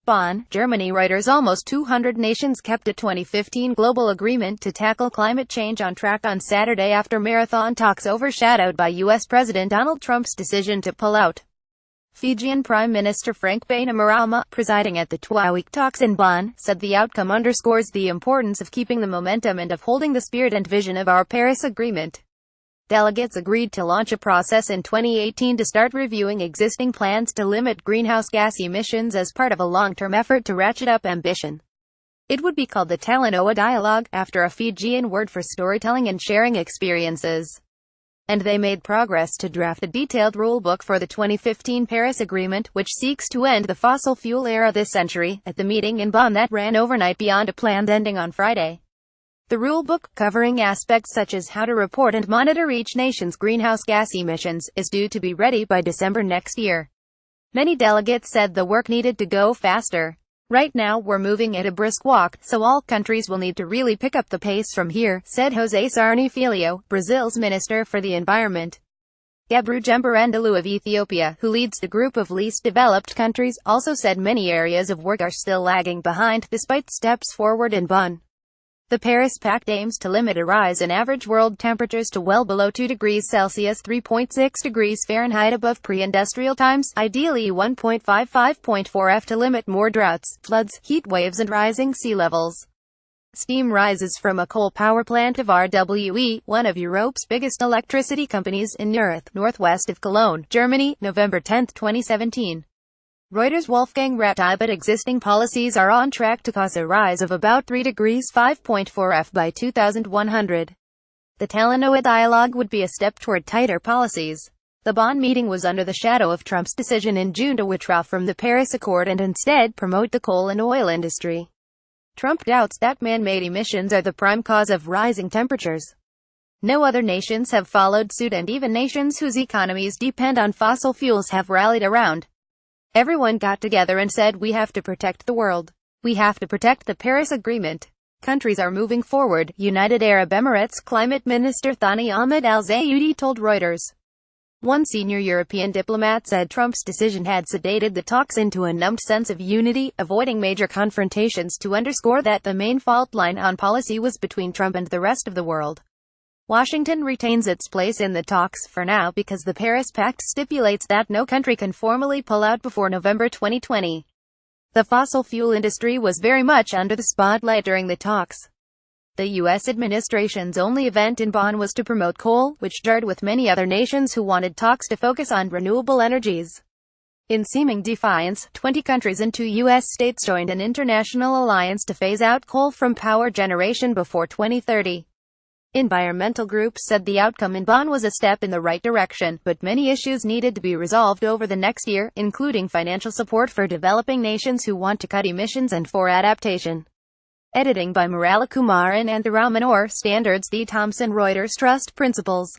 Bonn, Germany. Reuters Almost 200 nations kept a 2015 global agreement to tackle climate change on track on Saturday after marathon talks overshadowed by U.S. President Donald Trump's decision to pull out. Fijian Prime Minister Bainimarama, presiding at the twoweek talks in Bonn, said the outcome underscores the importance of keeping the momentum and of holding the spirit and vision of our Paris Agreement. Delegates agreed to launch a process in 2018 to start reviewing existing plans to limit greenhouse gas emissions as part of a long-term effort to ratchet up ambition. It would be called the Talanoa Dialogue, after a Fijian word for storytelling and sharing experiences. And they made progress to draft a detailed rulebook for the 2015 Paris Agreement, which seeks to end the fossil fuel era this century, at the meeting in Bonn that ran overnight beyond a planned ending on Friday. The rulebook, covering aspects such as how to report and monitor each nation's greenhouse gas emissions, is due to be ready by December next year. Many delegates said the work needed to go faster. Right now we're moving at a brisk walk, so all countries will need to really pick up the pace from here, said José Sarney Filho, Brazil's Minister for the Environment. Gebru Gemberendelu of Ethiopia, who leads the group of least developed countries, also said many areas of work are still lagging behind, despite steps forward in Bonn. The Paris Pact aims to limit a rise in average world temperatures to well below 2 degrees Celsius (3.6 degrees Fahrenheit) above pre-industrial times, ideally 1.55.4 F, to limit more droughts, floods, heat waves and rising sea levels. Steam rises from a coal power plant of RWE, one of Europe's biggest electricity companies, in Neurath, northwest of Cologne, Germany, November 10, 2017. Reuters. Wolfgang Ratibot. Existing policies are on track to cause a rise of about 3 degrees 5.4 F by 2100. The Talanoa Dialogue would be a step toward tighter policies. The Bonn meeting was under the shadow of Trump's decision in June to withdraw from the Paris Accord and instead promote the coal and oil industry. Trump doubts that man-made emissions are the prime cause of rising temperatures. No other nations have followed suit, and even nations whose economies depend on fossil fuels have rallied around. Everyone got together and said, we have to protect the world. We have to protect the Paris Agreement. Countries are moving forward, United Arab Emirates Climate Minister Thani Ahmed Al-Zayudi told Reuters. One senior European diplomat said Trump's decision had sedated the talks into a numbed sense of unity, avoiding major confrontations, to underscore that the main fault line on policy was between Trump and the rest of the world. Washington retains its place in the talks for now because the Paris Pact stipulates that no country can formally pull out before November 2020. The fossil fuel industry was very much under the spotlight during the talks. The U.S. administration's only event in Bonn was to promote coal, which jarred with many other nations who wanted talks to focus on renewable energies. In seeming defiance, 20 countries and 2 U.S. states joined an international alliance to phase out coal from power generation before 2030. Environmental groups said the outcome in Bonn was a step in the right direction, but many issues needed to be resolved over the next year, including financial support for developing nations who want to cut emissions and for adaptation. Editing by Murali Kumar and Antara Manor. Standards. D. Thompson. Reuters. Trust Principles.